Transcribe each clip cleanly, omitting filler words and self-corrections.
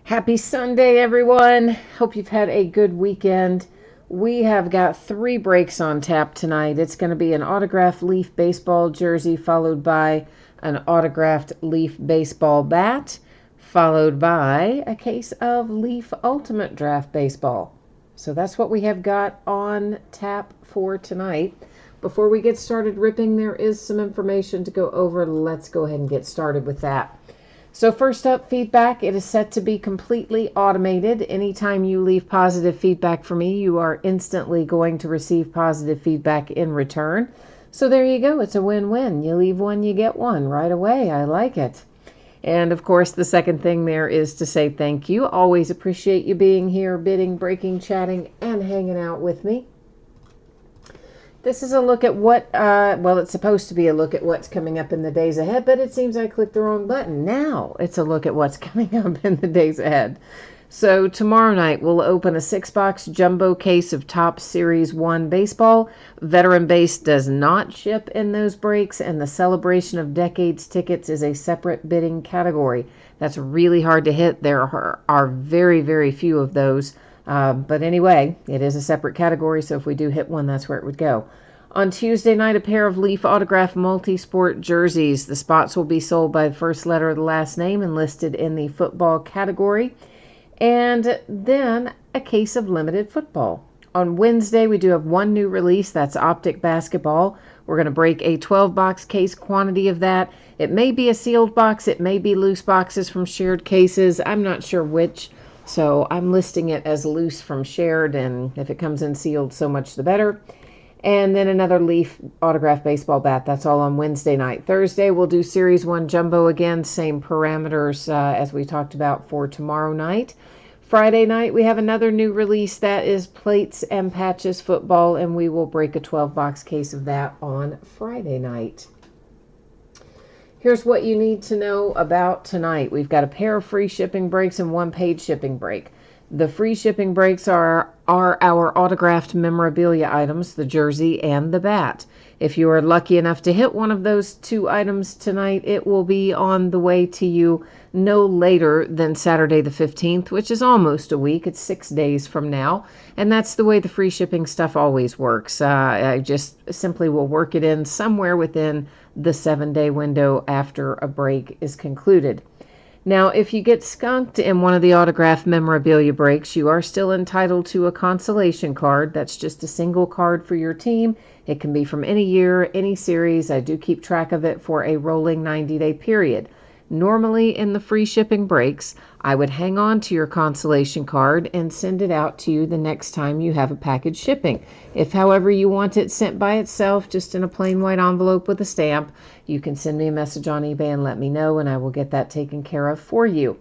Happy Sunday, everyone. Hope you've had a good weekend. We have got 3 breaks on tap tonight. It's going to be an autographed Leaf baseball jersey, followed by an autographed Leaf baseball bat, followed by a case of Leaf Ultimate Draft baseball. So that's what we have got on tap for tonight. Before we get started ripping, there is some information to go over. Let's go ahead and get started with that. So first up, feedback. It is set to be completely automated. Anytime you leave positive feedback for me, you are instantly going to receive positive feedback in return. So there you go. It's a win-win. You leave one, you get one right away. I like it. And of course, the second thing there is to say thank you. Always appreciate you being here, bidding, breaking, chatting, and hanging out with me. This is a look at what, it's supposed to be a look at what's coming up in the days ahead, but it seems I clicked the wrong button. Now it's a look at what's coming up in the days ahead. So tomorrow night, we'll open a 6-box jumbo case of Topps Series 1 baseball. Veteran Base does not ship in those breaks, and the Celebration of Decades tickets is a separate bidding category. That's really hard to hit. There are very, very few of those. But anyway, it is a separate category, so if we do hit one, that's where it would go. On Tuesday night, a pair of Leaf autographed multi-sport jerseys. The spots will be sold by the first letter of the last name and listed in the football category. And then a case of limited football. On Wednesday, we do have one new release. That's Optic Basketball. We're going to break a 12-box case quantity of that. It may be a sealed box. It may be loose boxes from shared cases. I'm not sure which. So I'm listing it as loose from shared, and if it comes in sealed, so much the better. And then another Leaf autographed baseball bat. That's all on Wednesday night. Thursday, we'll do Series 1 Jumbo again. Same parameters as we talked about for tomorrow night. Friday night, we have another new release. That is Plates and Patches Football, and we will break a 12-box case of that on Friday night. Here's what you need to know about tonight. We've got a pair of free shipping breaks and one paid shipping break. The free shipping breaks are our autographed memorabilia items, the jersey and the bat. If you are lucky enough to hit one of those 2 items tonight, it will be on the way to you no later than Saturday the 15th, which is almost a week. It's 6 days from now. And that's the way the free shipping stuff always works. I just simply will work it in somewhere within the 7-day window after a break is concluded. Now, if you get skunked in one of the autographed memorabilia breaks, you are still entitled to a consolation card. That's just a single card for your team. It can be from any year, any series. I do keep track of it for a rolling 90-day period. Normally, in the free shipping breaks, I would hang on to your consolation card and send it out to you the next time you have a package shipping. If, however, you want it sent by itself, just in a plain white envelope with a stamp, you can send me a message on eBay and let me know, and I will get that taken care of for you.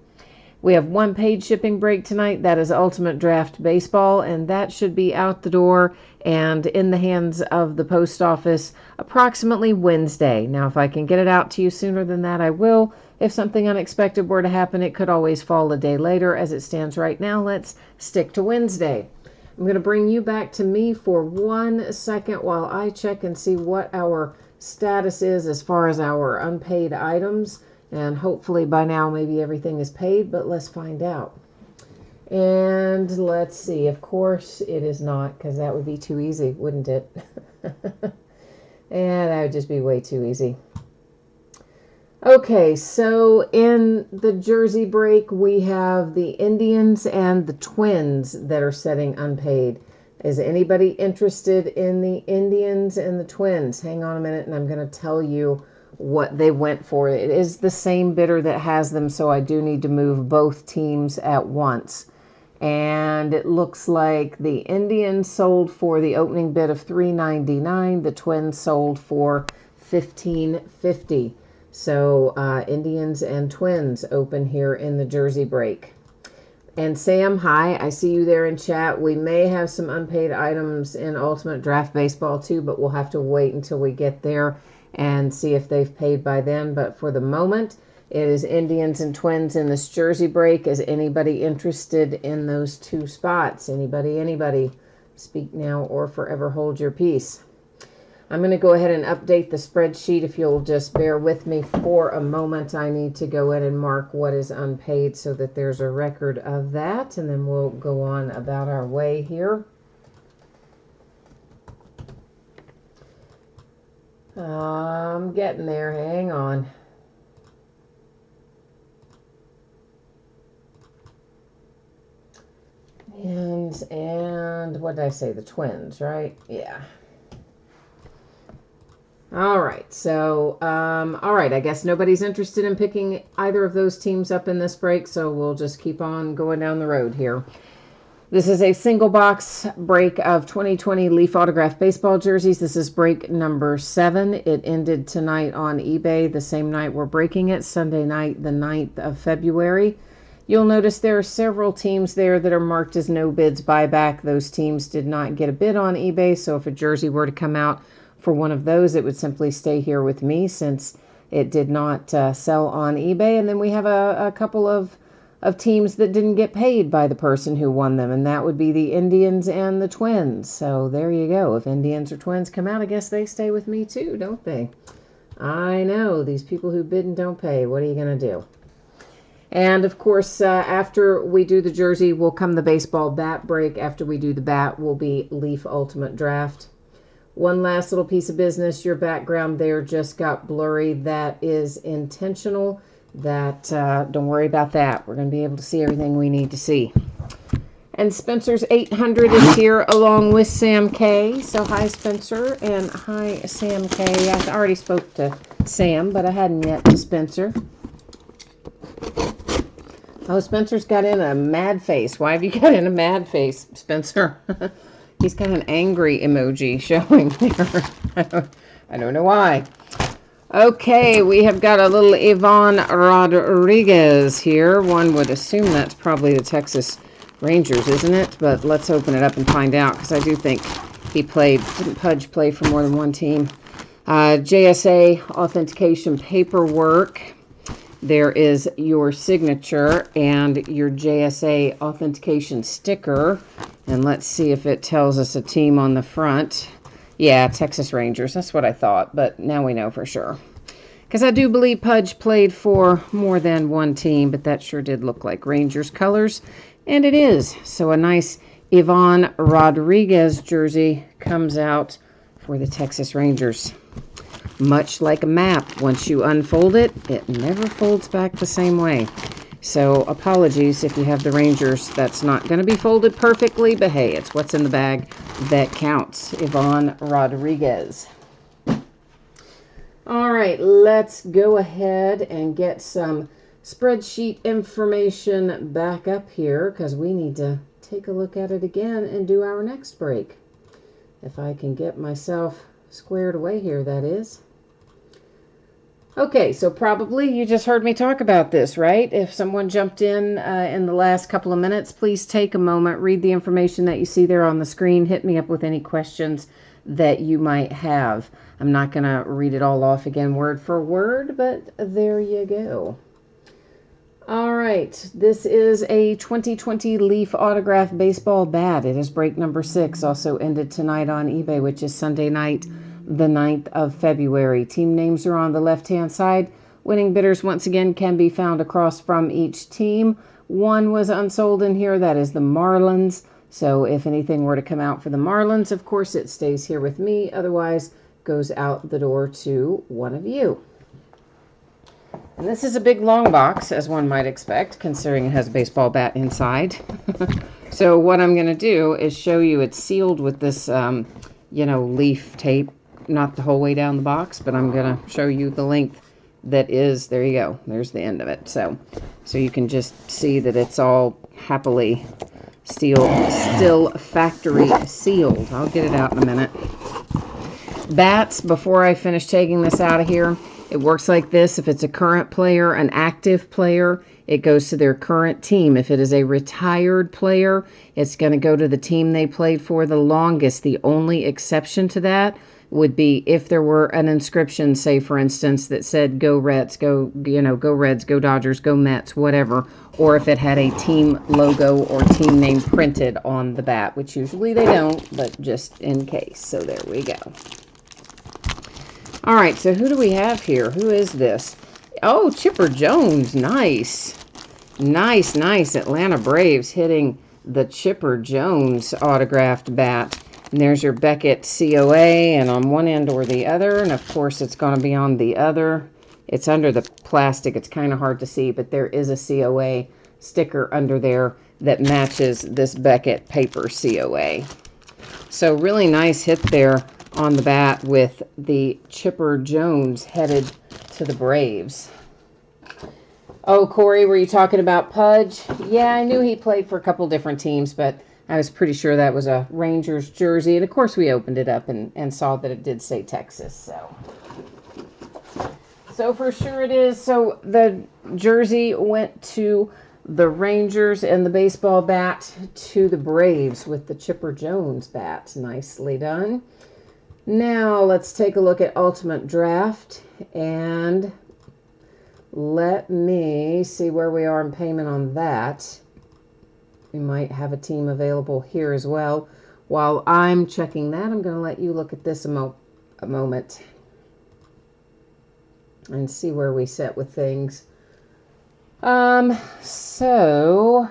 We have one paid shipping break tonight. That is Ultimate Draft Baseball, and that should be out the door and in the hands of the post office approximately Wednesday. Now, if I can get it out to you sooner than that, I will. If something unexpected were to happen, it could always fall a day later. As it stands right now, let's stick to Wednesday. I'm going to bring you back to me for 1 second while I check and see what our status is as far as our unpaid items. And hopefully by now maybe everything is paid, but let's find out. And let's see. Of course it is not, because that would be too easy, wouldn't it? And that would just be way too easy. Okay, so in the jersey break, we have the Indians and the Twins that are setting unpaid. Is anybody interested in the Indians and the Twins? Hang on a minute, and I'm going to tell you what they went for. It is the same bidder that has them, so I do need to move both teams at once. And it looks like the Indians sold for the opening bid of $3.99. The Twins sold for $15.50. So Indians and Twins open here in the jersey break. And Sam, hi, I see you there in chat. We may have some unpaid items in Ultimate Draft Baseball too, but we'll have to wait until we get there and see if they've paid by then. But for the moment, it is Indians and Twins in this jersey break. Is anybody interested in those 2 spots? Anybody? Speak now or forever hold your peace. I'm going to go ahead and update the spreadsheet. If you'll just bear with me for a moment, I need to go in and mark what is unpaid so that there's a record of that, and then we'll go on about our way here. I'm getting there. Hang on. And what did I say? The Twins, right? Yeah. All right. So, all right. I guess nobody's interested in picking either of those teams up in this break, so we'll just keep on going down the road here. This is a single box break of 2020 Leaf Autograph Baseball jerseys. This is break number 7. It ended tonight on eBay, the same night we're breaking it, Sunday night, the 9th of February. You'll notice there are several teams there that are marked as no bids buyback. Those teams did not get a bid on eBay, so if a jersey were to come out for one of those, it would simply stay here with me since it did not sell on eBay. And then we have a couple of teams that didn't get paid by the person who won them, and that would be the Indians and the Twins. So there you go. If Indians or Twins come out, I guess they stay with me too, don't they? I know, these people who bid and don't pay. What are you going to do? And of course, after we do the jersey, will come the baseball bat break. After we do the bat, will be Leaf Ultimate Draft. One last little piece of business. Your background there just got blurry. That is intentional. Don't worry about that. We're going to be able to see everything we need to see. And Spencer's 800 is here along with Sam K. So hi, Spencer, and hi, Sam K. I already spoke to Sam, but I hadn't yet to Spencer. Oh, Spencer's got in a mad face. Why have you got in a mad face, Spencer? He's got an angry emoji showing there. I don't know why. Okay, we have got a little Ivan Rodriguez here. One would assume that's probably the Texas Rangers, isn't it? But let's open it up and find out, because I do think he played. Didn't Pudge play for more than one team? JSA authentication paperwork. There is your signature and your JSA authentication sticker. And let's see if it tells us a team on the front. Yeah, Texas Rangers. That's what I thought, but now we know for sure. Because I do believe Pudge played for more than one team, but that sure did look like Rangers colors. And it is. So a nice Ivan Rodriguez jersey comes out for the Texas Rangers. Much like a map, once you unfold it, it never folds back the same way. So apologies if you have the Rangers. That's not going to be folded perfectly, but hey, it's what's in the bag that counts. Ivan Rodriguez. All right, let's go ahead and get some spreadsheet information back up here, because we need to take a look at it again and do our next break. If I can get myself squared away here, that is. Okay, so probably you just heard me talk about this, right? If someone jumped in the last couple of minutes, please take a moment, read the information that you see there on the screen, hit me up with any questions that you might have. I'm not going to read it all off again word for word, but there you go. All right, this is a 2020 Leaf Autograph Baseball Bat. It is break number 6, also ended tonight on eBay, which is Sunday night, the 9th of February. Team names are on the left-hand side. Winning bidders, once again, can be found across from each team. One was unsold in here. That is the Marlins. So if anything were to come out for the Marlins, of course, it stays here with me. Otherwise, goes out the door to one of you. And this is a big, long box, as one might expect, considering it has a baseball bat inside. So what I'm going to do is show you it's sealed with this, leaf tape. Not the whole way down the box, but I'm going to show you the length that is, there you go, there's the end of it. So you can just see that it's all happily still factory sealed. I'll get it out in a minute. Bats, before I finish taking this out of here, it works like this. If it's a current player, an active player, it goes to their current team. If it is a retired player, it's going to go to the team they played for the longest. The only exception to that would be if there were an inscription, say for instance, that said go Reds, go Reds, go Dodgers, go Mets, whatever, or if it had a team logo or team name printed on the bat, which usually they don't, but just in case. So there we go. All right, so who do we have here? Who is this? Oh, Chipper Jones. Nice. Nice, nice. Atlanta Braves hitting the Chipper Jones autographed bat. And there's your Beckett COA, and on one end or the other. And, of course, it's going to be on the other. It's under the plastic. It's kind of hard to see, but there is a COA sticker under there that matches this Beckett paper COA. So really nice hit there on the bat with the Chipper Jones headed to the Braves. Oh, Corey, were you talking about Pudge? Yeah, I knew he played for a couple different teams, but I was pretty sure that was a Rangers jersey. And, of course, we opened it up and saw that it did say Texas. So for sure it is. So the jersey went to the Rangers and the baseball bat to the Braves with the Chipper Jones bat. Nicely done. Now let's take a look at Ultimate Draft, and let me see where we are in payment on that. We might have a team available here as well. While I'm checking that, I'm going to let you look at this a moment and see where we sit with things. So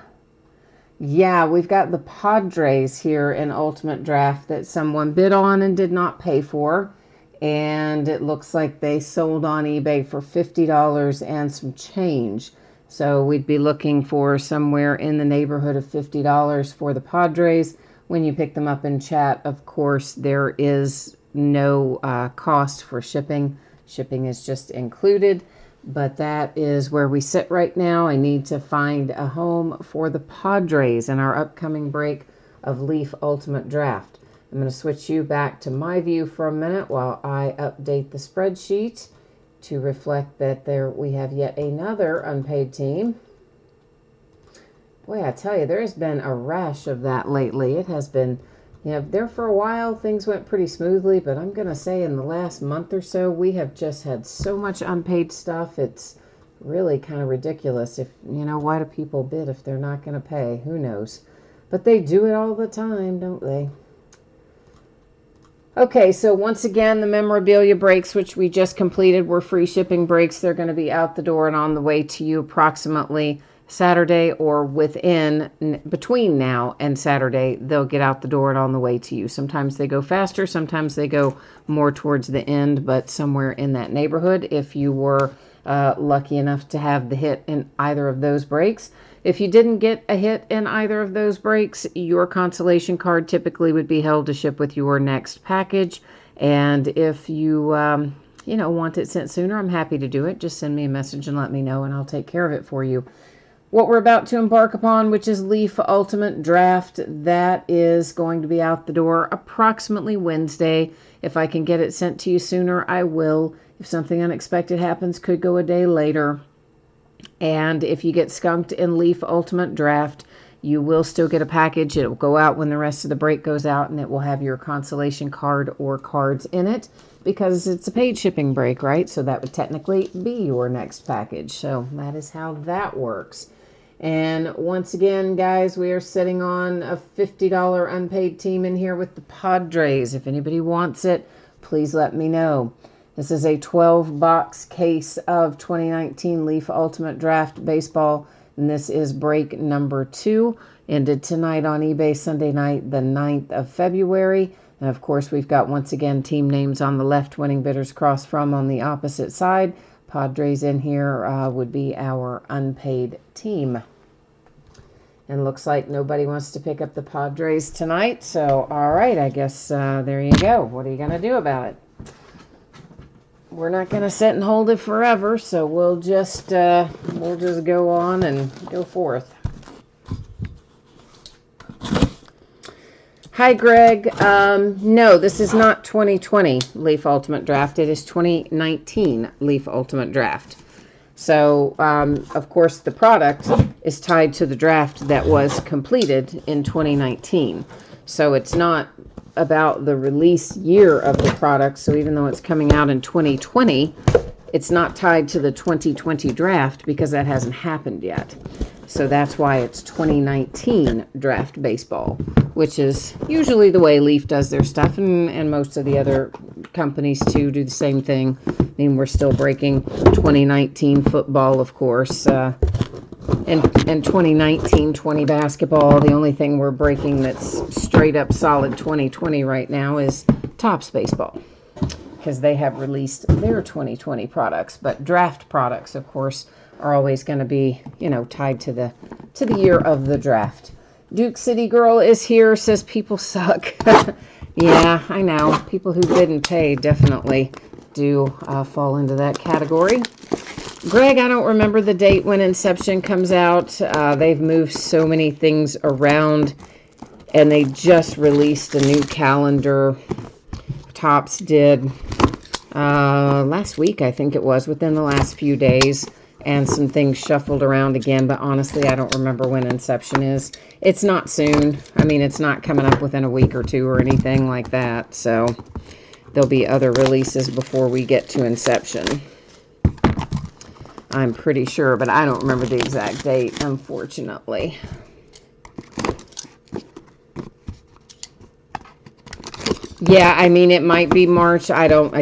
yeah, we've got the Padres here in Ultimate Draft that someone bid on and did not pay for. And it looks like they sold on eBay for $50 and some change. So we'd be looking for somewhere in the neighborhood of $50 for the Padres. When you pick them up in chat, of course, there is no cost for shipping. Shipping is just included. But that is where we sit right now. I need to find a home for the Padres in our upcoming break of Leaf Ultimate Draft. I'm going to switch you back to my view for a minute while I update the spreadsheet to reflect that we have yet another unpaid team. Boy, I tell you, there's been a rash of that lately. It has been, there for a while, things went pretty smoothly, but I'm going to say in the last month or so, we have just had so much unpaid stuff. It's really kind of ridiculous. Why do people bid if they're not going to pay? Who knows? But they do it all the time, don't they? Okay, so once again, the memorabilia breaks, which we just completed, were free shipping breaks. They're going to be out the door and on the way to you approximately Saturday, or between now and Saturday, they'll get out the door and on the way to you. Sometimes they go faster, sometimes they go more towards the end, but somewhere in that neighborhood if you were lucky enough to have the hit in either of those breaks. If you didn't get a hit in either of those breaks, your consolation card typically would be held to ship with your next package. And if you, want it sent sooner, I'm happy to do it. Just send me a message and let me know, and I'll take care of it for you. What we're about to embark upon, which is Leaf Ultimate Draft, that is going to be out the door approximately Wednesday. If I can get it sent to you sooner, I will. If something unexpected happens, could go a day later. And if you get skunked in Leaf Ultimate Draft, you will still get a package. It will go out when the rest of the break goes out, and it will have your consolation card or cards in it because it's a paid shipping break, right? So that would technically be your next package. So that is how that works. And once again, guys, we are sitting on a $50 unpaid team in here with the Padres. If anybody wants it, please let me know. This is a 12-box case of 2019 Leaf Ultimate Draft Baseball, and this is break number 2. Ended tonight on eBay, Sunday night, the 9th of February. And, of course, we've got, once again, team names on the left, winning bidders cross from on the opposite side. Padres in here would be our unpaid team. And looks like nobody wants to pick up the Padres tonight. So, all right, I guess there you go. What are you going to do about it? We're not going to sit and hold it forever, so we'll just go on and go forth. Hi, Greg. No, this is not 2020 Leaf Ultimate Draft. It is 2019 Leaf Ultimate Draft. So, of course, the product is tied to the draft that was completed in 2019. So it's not about the release year of the product. So even though it's coming out in 2020, it's not tied to the 2020 draft because that hasn't happened yet. So that's why it's 2019 draft baseball, which is usually the way Leaf does their stuff, and most of the other companies too do the same thing. I mean, we're still breaking 2019 football, of course, and 2019 20 basketball. The only thing we're breaking that's straight up solid 2020 right now is Topps baseball, because they have released their 2020 products. But draft products, of course, are always going to be, you know, tied to the year of the draft. Duke City Girl is here, says people suck. Yeah, I know. People who didn't pay definitely do fall into that category. Greg, I don't remember the date when Inception comes out. They've moved so many things around, and they just released a new calendar. Topps did last week, I think it was, within the last few days, and some things shuffled around again, but honestly, I don't remember when Inception is. It's not soon. I mean, it's not coming up within a week or two or anything like that, so there'll be other releases before we get to Inception. I'm pretty sure, but I don't remember the exact date, unfortunately. Yeah, I mean, it might be March. I don't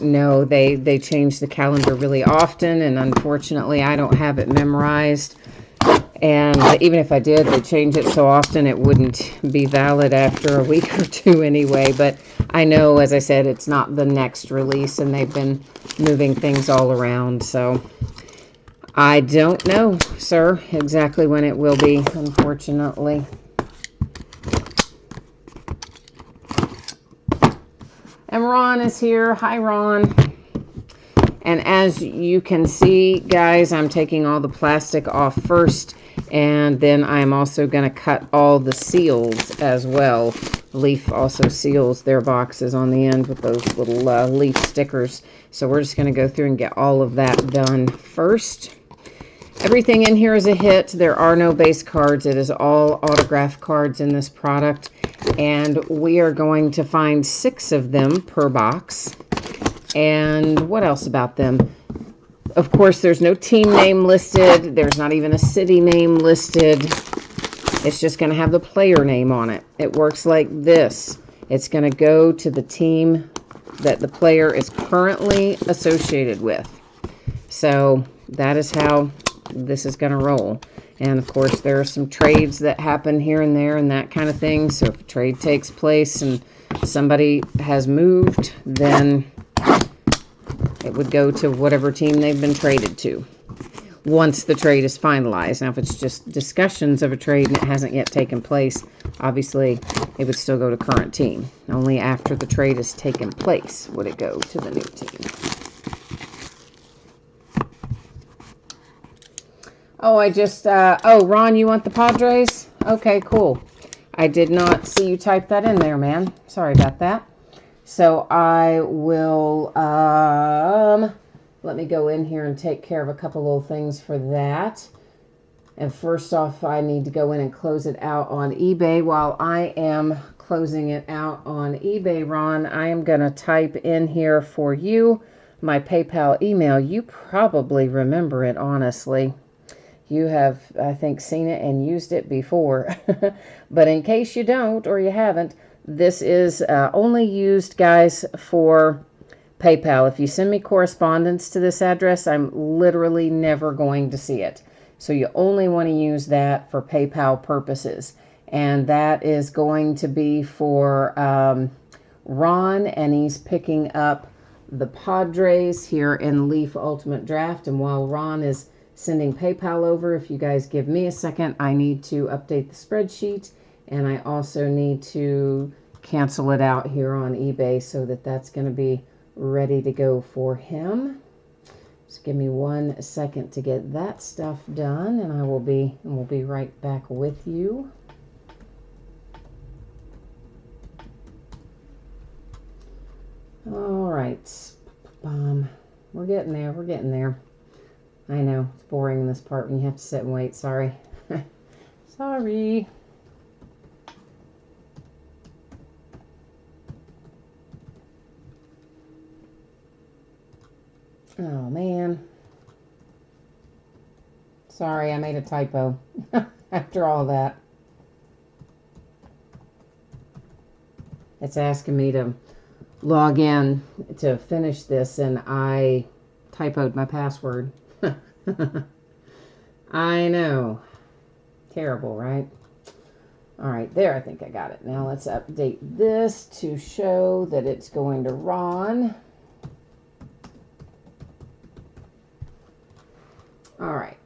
know. They change the calendar really often, and unfortunately, I don't have it memorized. And even if I did, they change it so often it wouldn't be valid after a week or two anyway. But I know, as I said, it's not the next release, and they've been moving things all around. So I don't know, sir, exactly when it will be, unfortunately. And Ron is here. Hi, Ron. And as you can see, guys, I'm taking all the plastic off first, and then I'm also going to cut all the seals as well. Leaf also seals their boxes on the end with those little leaf stickers. So we're just going to go through and get all of that done first. Everything in here is a hit. There are no base cards. It is all autograph cards in this product. And we are going to find 6 of them per box. And what else about them? Of course, there's no team name listed. There's not even a city name listed. It's just going to have the player name on it. It works like this. It's going to go to the team that the player is currently associated with. So that is how this is going to roll. And of course, there are some trades that happen here and there and that kind of thing. So if a trade takes place and somebody has moved, then it would go to whatever team they've been traded to once the trade is finalized. Now, if it's just discussions of a trade and it hasn't yet taken place, obviously it would still go to current team. Only after the trade has taken place would it go to the new team. Oh, Ron, you want the Padres? Okay, cool. I did not see you type that in there, man. Sorry about that. So I will, let me go in here and take care of a couple little things for that. And first off, I need to go in and close it out on eBay. While I am closing it out on eBay, Ron, I am going to type in here for you my PayPal email. You probably remember it, honestly. You have, I think, seen it and used it before. But in case you don't or you haven't, this is only used, guys, for PayPal. If you send me correspondence to this address, I'm literally never going to see it. So you only want to use that for PayPal purposes. And that is going to be for Ron, and he's picking up the Padres here in Leaf Ultimate Draft. And while Ron is sending PayPal over, if you guys give me a second, I need to update the spreadsheet, and I also need to cancel it out here on eBay so that that's going to be ready to go for him. Just give me 1 second to get that stuff done, and we'll be right back with you. All right, we're getting there. We're getting there. I know, it's boring in this part when you have to sit and wait. Sorry. Sorry. Oh, man. Sorry, I made a typo after all that. It's asking me to log in to finish this and I typoed my password. I know. Terrible, right? All right, there, I think I got it. Now let's update this to show that it's going to Ron. All right.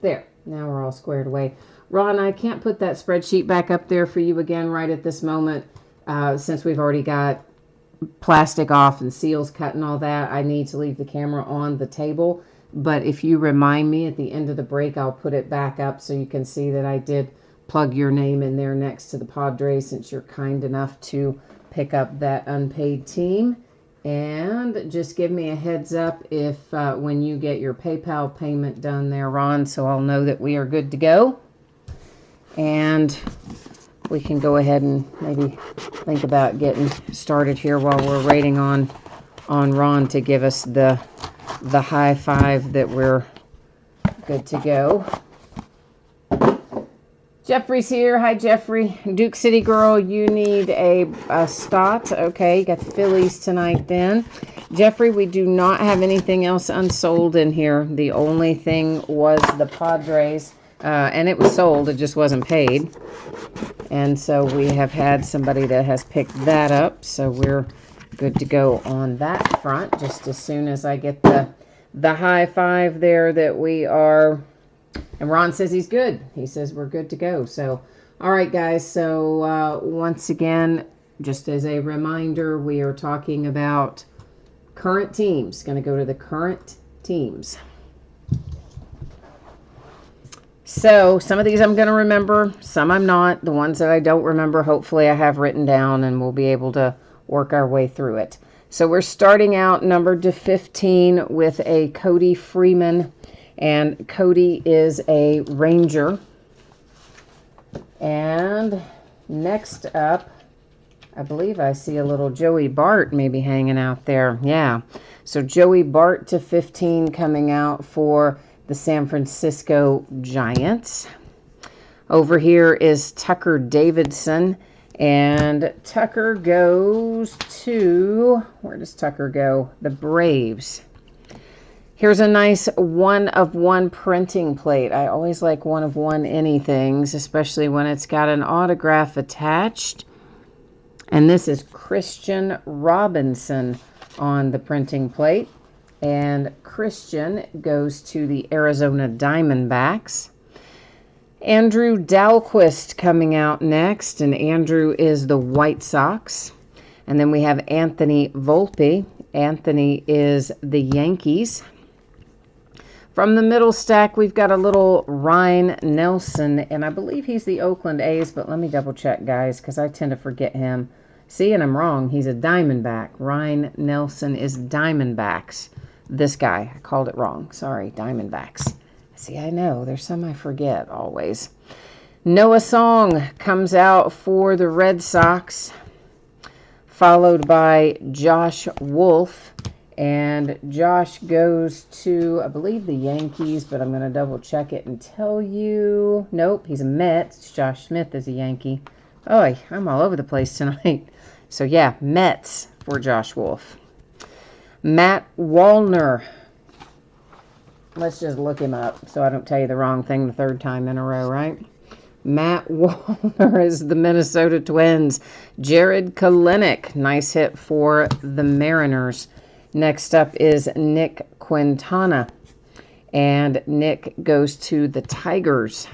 There, now we're all squared away. Ron, I can't put that spreadsheet back up there for you again right at this moment since we've already got plastic off and seals cut and all that. I need to leave the camera on the table. But if you remind me at the end of the break, I'll put it back up so you can see that I did plug your name in there next to the Padres since you're kind enough to pick up that unpaid team. And just give me a heads up if when you get your PayPal payment done there, Ron, so I'll know that we are good to go. And we can go ahead and maybe think about getting started here while we're waiting on Ron to give us the high five that we're good to go. Jeffrey's here. Hi, Jeffrey. Duke City Girl, you need a stot. Okay, you got the Phillies tonight then. Jeffrey, we do not have anything else unsold in here. The only thing was the Padres, and it was sold. It just wasn't paid. And so we have had somebody that has picked that up. So we're good to go on that front. Just as soon as I get the high five there that we are... And Ron says he's good. He says we're good to go. So, all right, guys. So, once again, just as a reminder, we are talking about current teams. Going to go to the current teams. So, some of these I'm going to remember. Some I'm not. The ones that I don't remember, hopefully I have written down and we'll be able to work our way through it. So, we're starting out numbered to 15 with a Cody Freeman. And Cody is a Ranger. And next up, I believe I see a little Joey Bart maybe hanging out there. Yeah. So Joey Bart to 15 coming out for the San Francisco Giants. Over here is Tucker Davidson. And Tucker goes to, where does Tucker go? The Braves. Here's a nice one-of-one printing plate. I always like one-of-one anythings, especially when it's got an autograph attached. And this is Christian Robinson on the printing plate. And Christian goes to the Arizona Diamondbacks. Andrew Dalquist coming out next, and Andrew is the White Sox. And then we have Anthony Volpe. Anthony is the Yankees. From the middle stack, we've got a little Ryan Nelson, and I believe he's the Oakland A's, but let me double check, guys, because I tend to forget him. See, and I'm wrong. He's a Diamondback. Ryan Nelson is Diamondbacks. This guy, I called it wrong. Sorry, Diamondbacks. See, I know. There's some I forget always. Noah Song comes out for the Red Sox, followed by Josh Wolf. And Josh goes to, I believe, the Yankees, but I'm going to double check it and tell you. Nope, he's a Met. Josh Smith is a Yankee. Oh, I'm all over the place tonight. So, yeah, Mets for Josh Wolf. Matt Wallner. Let's just look him up so I don't tell you the wrong thing the third time in a row, right? Matt Wallner is the Minnesota Twins. Jared Kelenic, nice hit for the Mariners. Next up is Nick Quintana, and Nick goes to the Tigers.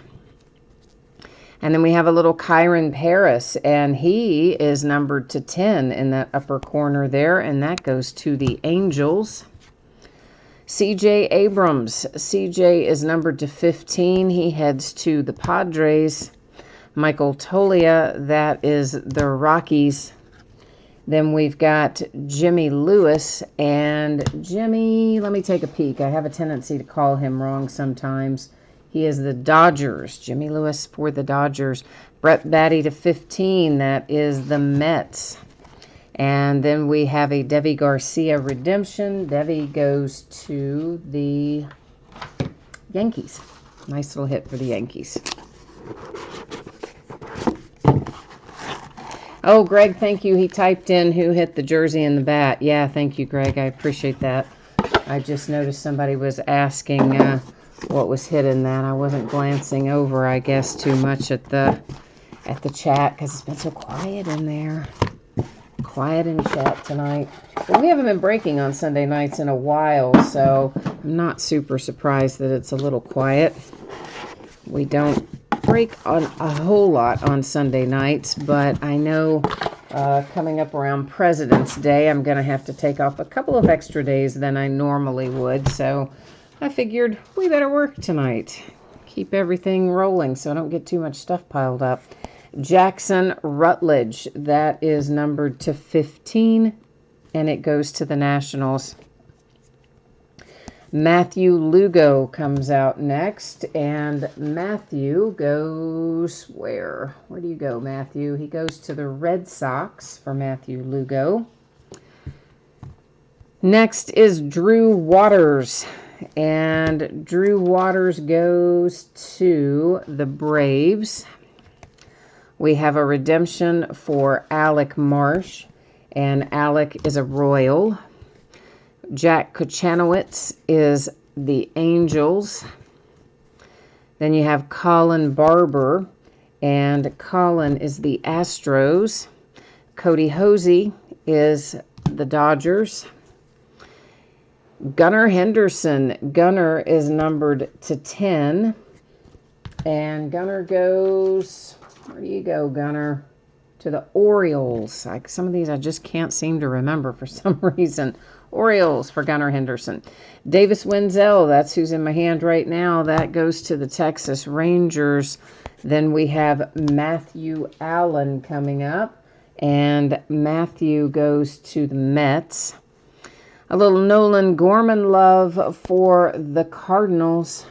And then we have a little Kyron Paris, and he is numbered to 10 in that upper corner there, and that goes to the Angels. C.J. Abrams. C.J. is numbered to 15. He heads to the Padres. Michael Tolia, that is the Rockies. Then we've got Jimmy Lewis, and Jimmy, let me take a peek. I have a tendency to call him wrong sometimes. He is the Dodgers. Jimmy Lewis for the Dodgers. Brett Batty to 15, that is the Mets. And then we have a Devi Garcia redemption. Devi goes to the Yankees. Nice little hit for the Yankees. Oh, Greg, thank you. He typed in who hit the jersey and the bat. Yeah, thank you, Greg. I appreciate that. I just noticed somebody was asking what was hit in that. I wasn't glancing over, I guess, too much at the chat because it's been so quiet in there. Quiet in chat tonight. Well, we haven't been breaking on Sunday nights in a while, so I'm not super surprised that it's a little quiet. We don't break on a whole lot on Sunday nights, but I know coming up around President's Day, I'm going to have to take off a couple of extra days than I normally would, so I figured we better work tonight. Keep everything rolling so I don't get too much stuff piled up. Jackson Rutledge, that is numbered to 15, and it goes to the Nationals. Matthew Lugo comes out next, and Matthew goes where? Where do you go, Matthew? He goes to the Red Sox for Matthew Lugo. Next is Drew Waters, and Drew Waters goes to the Braves. We have a redemption for Alec Marsh, and Alec is a Royal. Jack Kochanowicz is the Angels. Then you have Colin Barber, and Colin is the Astros. Cody Hosey is the Dodgers. Gunnar Henderson. Gunnar is numbered to 10. And Gunnar goes, where do you go, Gunnar? To the Orioles. Like some of these I just can't seem to remember for some reason. Orioles for Gunnar Henderson. Davis Wenzel, that's who's in my hand right now. That goes to the Texas Rangers. Then we have Matthew Allen coming up. And Matthew goes to the Mets. A little Nolan Gorman love for the Cardinals.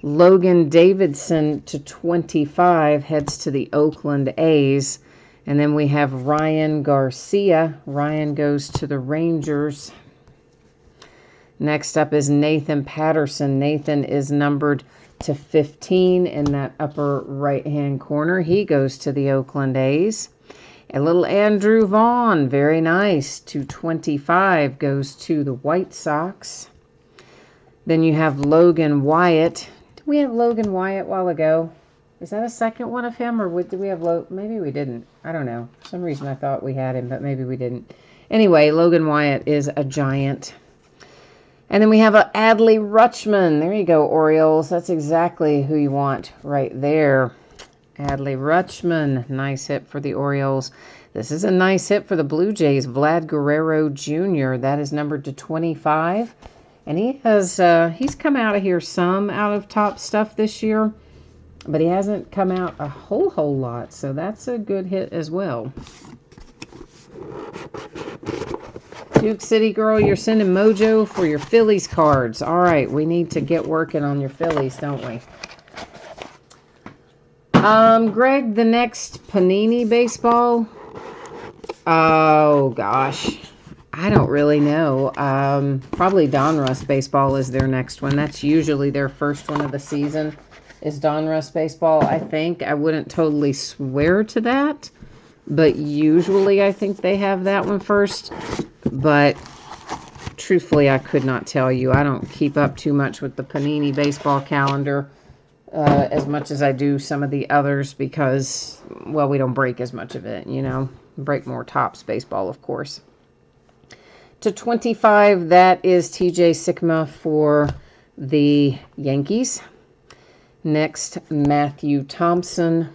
Logan Davidson to 25 heads to the Oakland A's. And then we have Ryan Garcia. Ryan goes to the Rangers. Next up is Nathan Patterson. Nathan is numbered to 15 in that upper right-hand corner. He goes to the Oakland A's. A little Andrew Vaughn, very nice, to 25, goes to the White Sox. Then you have Logan Wyatt. Did we have Logan Wyatt a while ago? Is that a second one of him, or did we have maybe we didn't. I don't know. For some reason I thought we had him, but maybe we didn't. Anyway, Logan Wyatt is a Giant. And then we have Adley Rutschman. There you go, Orioles. That's exactly who you want right there. Adley Rutschman. Nice hit for the Orioles. This is a nice hit for the Blue Jays. Vlad Guerrero Jr. That is numbered to 25. And he has he's come out of here some out of top stuff this year. But he hasn't come out a whole lot, so that's a good hit as well. Duke City Girl, you're sending Mojo for your Phillies cards. All right, we need to get working on your Phillies, don't we? Greg, the next Panini baseball? Oh, gosh. I don't really know. Probably Donruss baseball is their next one. That's usually their first one of the season. Is Donruss baseball, I think. I wouldn't totally swear to that, but usually I think they have that one first. But truthfully, I could not tell you. I don't keep up too much with the Panini baseball calendar as much as I do some of the others because, well, we don't break as much of it, you know. Break more Topps baseball, of course. To 25, that is TJ Sikma for the Yankees. Next, Matthew Thompson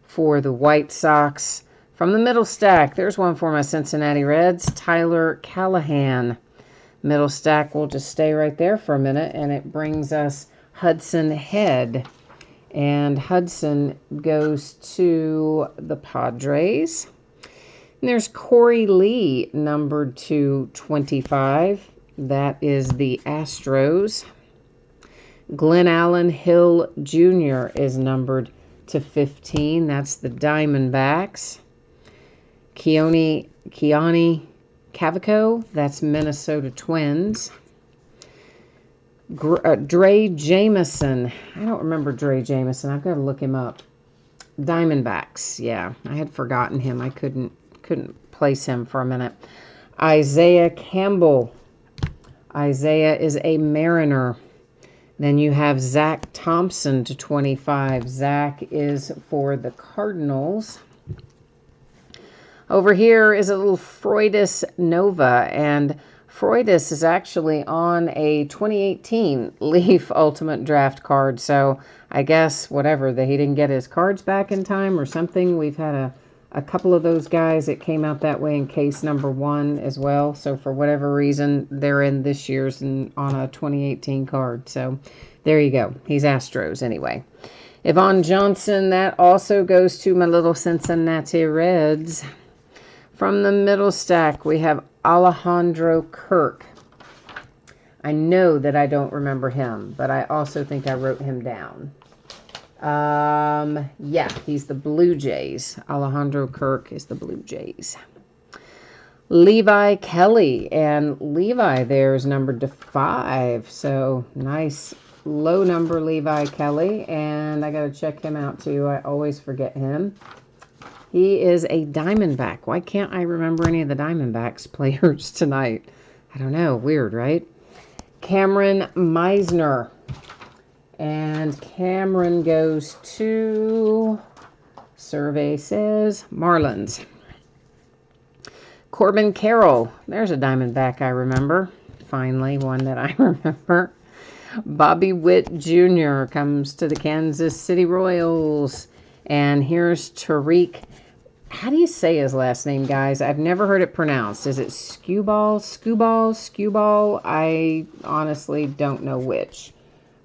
for the White Sox. From the middle stack, there's one for my Cincinnati Reds, Tyler Callahan. Middle stack will just stay right there for a minute, and it brings us Hudson Head. And Hudson goes to the Padres. And there's Corey Lee, numbered to 25. That is the Astros. Glenn Allen Hill Jr. is numbered to 15. That's the Diamondbacks. Keone Cavaco, that's Minnesota Twins. Dre Jameson. I don't remember Dre Jameson. I've got to look him up. Diamondbacks. Yeah, I had forgotten him. I couldn't place him for a minute. Isaiah Campbell. Isaiah is a Mariner. Then you have Zach Thompson to 25. Zach is for the Cardinals. Over here is a little Freudis Nova, and Freudis is actually on a 2018 Leaf Ultimate Draft card, so I guess whatever, that he didn't get his cards back in time or something. We've had a couple of those guys that came out that way in case number 1 as well, so for whatever reason, they're in this year's on a 2018 card, so there you go. He's Astros anyway. Yvonne Johnson, that also goes to my little Cincinnati Reds. From the middle stack, we have Alejandro Kirk. I know that I don't remember him, but I also think I wrote him down. Yeah, he's the Blue Jays. Alejandro Kirk is the Blue Jays. Levi Kelly, and Levi there is numbered to 5, so nice low number Levi Kelly, and I got to check him out too. I always forget him. He is a Diamondback. Why can't I remember any of the Diamondbacks players tonight? I don't know. Weird, right? Cameron Meisner. And Cameron goes to, survey says, Marlins. Corbin Carroll. There's a Diamondback I remember. Finally, one that I remember. Bobby Witt Jr. comes to the Kansas City Royals. And here's Tariq. How do you say his last name, guys? I've never heard it pronounced. Is it Skubal? I honestly don't know which.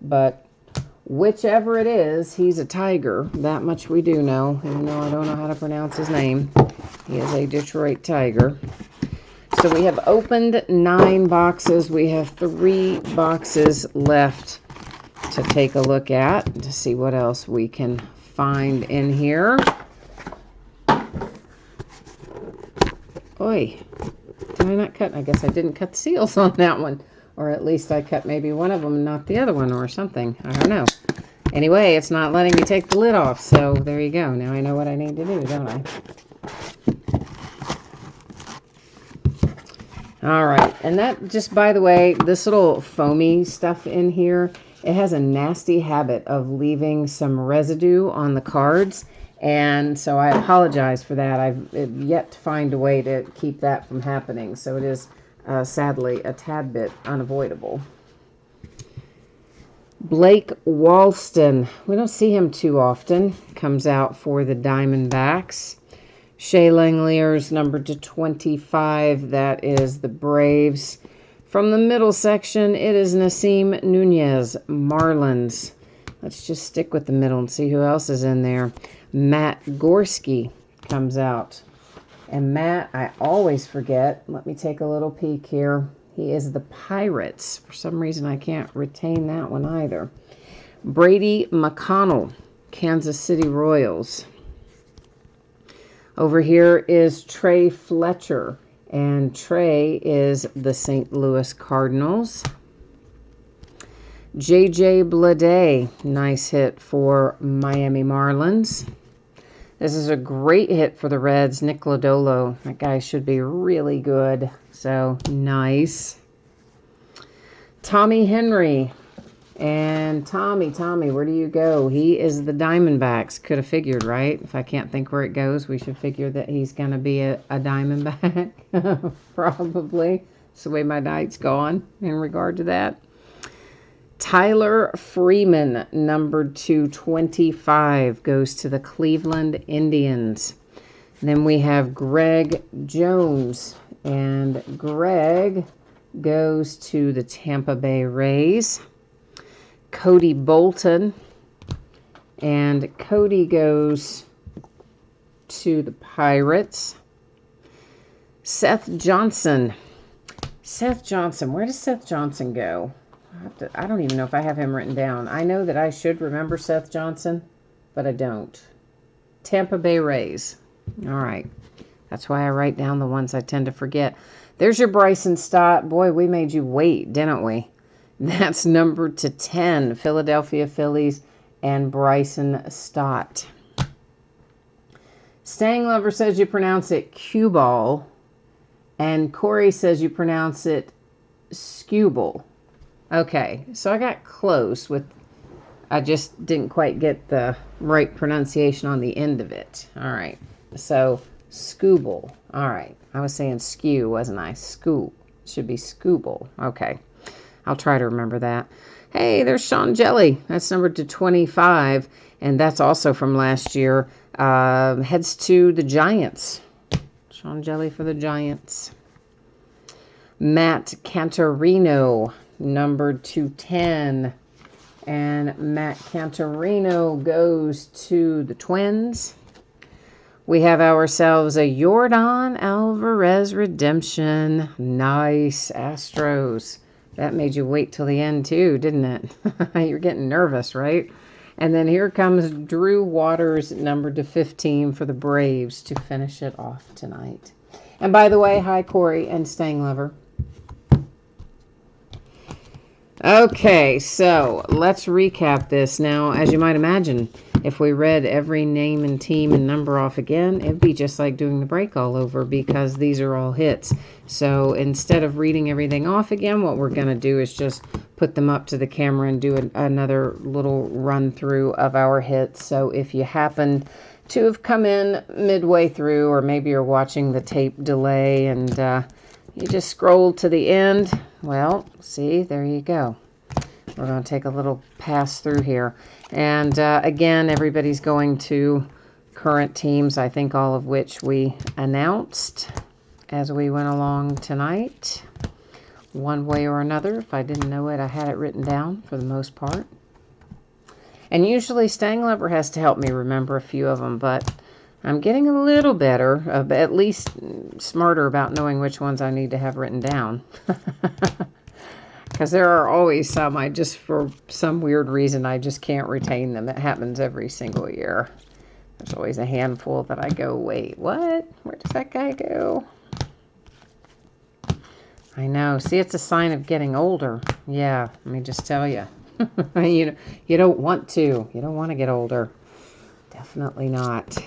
But whichever it is, he's a Tiger. That much we do know. Even though I don't know how to pronounce his name. He is a Detroit Tiger. So we have opened 9 boxes. We have 3 boxes left to take a look at to see what else we can find in here. Oy, did I not cut? I guess I didn't cut the seals on that one. Or at least I cut maybe one of them, not the other one or something. I don't know. Anyway, it's not letting me take the lid off. So there you go. Now I know what I need to do, don't I? All right. And that, just by the way, this little foamy stuff in here, it has a nasty habit of leaving some residue on the cards. And so I apologize for that. I've yet to find a way to keep that from happening. So it is sadly a tad bit unavoidable. Blake Walston. We don't see him too often. Comes out for the Diamondbacks. Shea Langeliers numbered to 25. That is the Braves. From the middle section, it is Nasim Nunez, Marlins. Let's just stick with the middle and see who else is in there. Matt Gorski comes out. And Matt, I always forget. Let me take a little peek here. He is the Pirates. For some reason, I can't retain that one either. Brady McConnell, Kansas City Royals. Over here is Trey Fletcher. And Trey is the St. Louis Cardinals. J.J. Bleday, nice hit for Miami Marlins. This is a great hit for the Reds. Nick Lodolo, that guy should be really good. So, nice. Tommy Henry. And Tommy, where do you go? He is the Diamondbacks. Could have figured, right? If I can't think where it goes, we should figure that he's going to be a Diamondback. Probably. That's the way my night's gone in regard to that. Tyler Freeman, numbered to 25, goes to the Cleveland Indians. Then we have Greg Jones, and Greg goes to the Tampa Bay Rays. Cody Bolton, and Cody goes to the Pirates. Seth Johnson. Where does Seth Johnson go? I don't even know if I have him written down. I know that I should remember Seth Johnson, but I don't. Tampa Bay Rays. All right. That's why I write down the ones I tend to forget. There's your Bryson Stott. Boy, we made you wait, didn't we? That's numbered to 10. Philadelphia Phillies and Bryson Stott. Stang Lover says you pronounce it cue ball. And Corey says you pronounce it skewball. Okay, so I got close with, I just didn't quite get the right pronunciation on the end of it. All right, so skewball. All right, I was saying skew, wasn't I? Skoo. Should be skewball. Okay, I'll try to remember that. Hey, there's Sean Jelly. That's numbered to 25, and that's also from last year. Heads to the Giants. Sean Jelly for the Giants. Matt Cantorino, numbered to 10. And Matt Cantorino goes to the Twins. We have ourselves a Yordan Alvarez redemption. Nice, Astros. That made you wait till the end too, didn't it? You're getting nervous, right? And then here comes Drew Waters, numbered to 15 for the Braves to finish it off tonight. And by the way, hi Corey and Stang Lover. Okay, so let's recap this. Now, as you might imagine, if we read every name and team and number off again, it'd be just like doing the break all over because these are all hits. So instead of reading everything off again, what we're going to do is just put them up to the camera and do another little run through of our hits. So if you happen to have come in midway through, or maybe you're watching the tape delay and you just scroll to the end, well, see, there you go. We're going to take a little pass through here. And again, everybody's going to current teams, I think all of which we announced as we went along tonight. One way or another. If I didn't know it, I had it written down for the most part. And usually Stang Lover has to help me remember a few of them, but I'm getting a little better, at least smarter about knowing which ones I need to have written down. Because there are always some, for some weird reason, I just can't retain them. It happens every single year. There's always a handful that I go, wait, what? Where does that guy go? I know. See, it's a sign of getting older. Yeah, let me just tell you. You don't want to. You don't want to get older. Definitely not.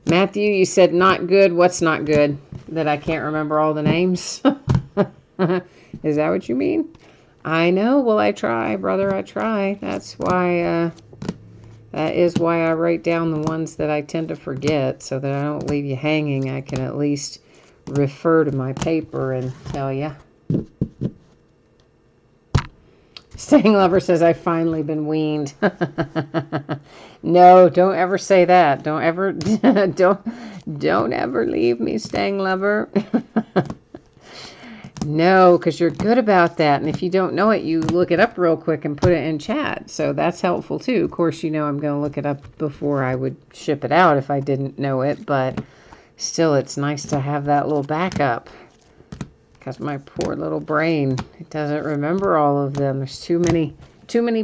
Matthew, you said not good. What's not good? That I can't remember all the names? Is that what you mean? I know. Well, I try, brother. I try. That's why, that is why I write down the ones that I tend to forget so that I don't leave you hanging. I can at least refer to my paper and tell you. Stang Lover says, I've finally been weaned. No, don't ever say that. Don't ever, don't ever leave me, Stang Lover. No, because you're good about that. And if you don't know it, you look it up real quick and put it in chat. So that's helpful too. Of course, you know I'm going to look it up before I would ship it out if I didn't know it. But still, it's nice to have that little backup. Because my poor little brain, it doesn't remember all of them. There's too many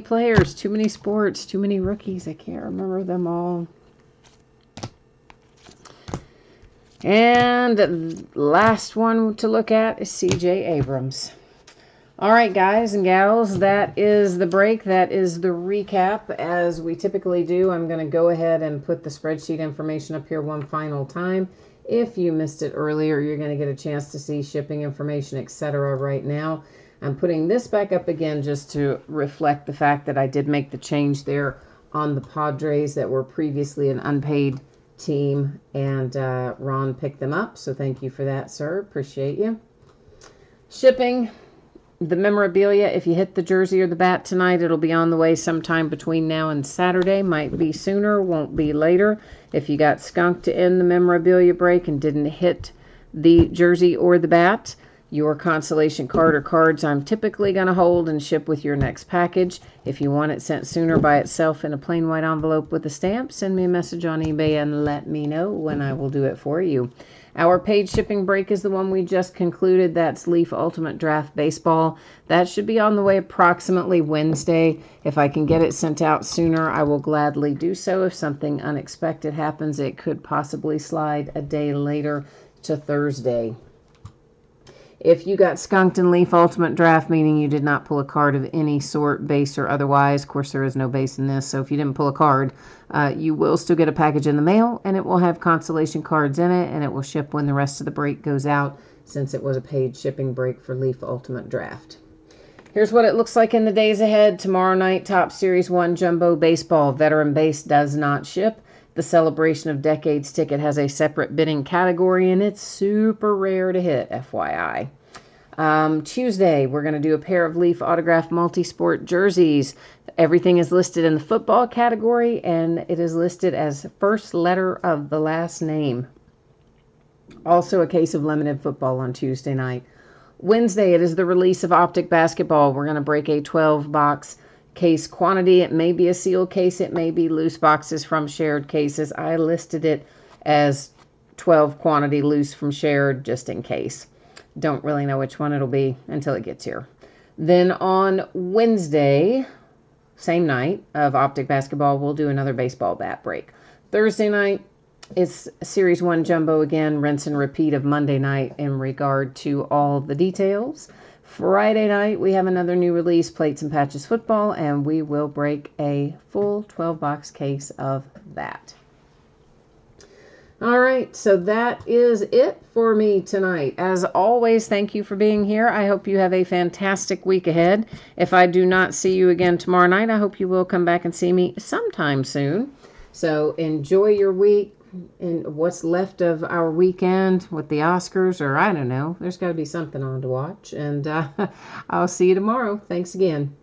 players, too many sports, too many rookies. I can't remember them all. And last one to look at is C.J. Abrams. All right, guys and gals, that is the break. That is the recap. As we typically do, I'm going to go ahead and put the spreadsheet information up here one final time. If you missed it earlier, you're going to get a chance to see shipping information, etc. right now. I'm putting this back up again just to reflect the fact that I did make the change there on the Padres that were previously an unpaid team, and Ron picked them up. So thank you for that, sir. Appreciate you. Shipping. The memorabilia, if you hit the jersey or the bat tonight, it'll be on the way sometime between now and Saturday. Might be sooner, won't be later. If you got skunked to end the memorabilia break and didn't hit the jersey or the bat, your consolation card or cards I'm typically going to hold and ship with your next package. If you want it sent sooner by itself in a plain white envelope with a stamp, send me a message on eBay and let me know when I will do it for you. Our paid shipping break is the one we just concluded. That's Leaf Ultimate Draft Baseball. That should be on the way approximately Wednesday. If I can get it sent out sooner, I will gladly do so. If something unexpected happens, it could possibly slide a day later to Thursday. If you got skunked in Leaf Ultimate Draft, meaning you did not pull a card of any sort, base or otherwise, of course there is no base in this, so if you didn't pull a card, you will still get a package in the mail, and it will have consolation cards in it, and it will ship when the rest of the break goes out, since it was a paid shipping break for Leaf Ultimate Draft. Here's what it looks like in the days ahead. Tomorrow night, Top Series 1 Jumbo Baseball. Veteran Base does not ship. The Celebration of Decades ticket has a separate bidding category, and it's super rare to hit, FYI. Tuesday, we're going to do a pair of Leaf autographed multi-sport jerseys. Everything is listed in the football category, and it is listed as first letter of the last name. Also a case of limited football on Tuesday night. Wednesday, it is the release of Optic Basketball. We're going to break a 12-box case quantity. It may be a sealed case. It may be loose boxes from shared cases. I listed it as 12 quantity loose from shared just in case. Don't really know which one it'll be until it gets here. Then on Wednesday, same night of Optic Basketball, we'll do another baseball bat break. Thursday night, it's Series 1 Jumbo again, rinse and repeat of Monday night in regard to all the details. Friday night, we have another new release, Plates and Patches Football, and we will break a full 12-box case of that. All right, so that is it for me tonight. As always, thank you for being here. I hope you have a fantastic week ahead. If I do not see you again tomorrow night, I hope you will come back and see me sometime soon. So enjoy your week and what's left of our weekend with the Oscars, or I don't know. There's got to be something on to watch. And I'll see you tomorrow. Thanks again.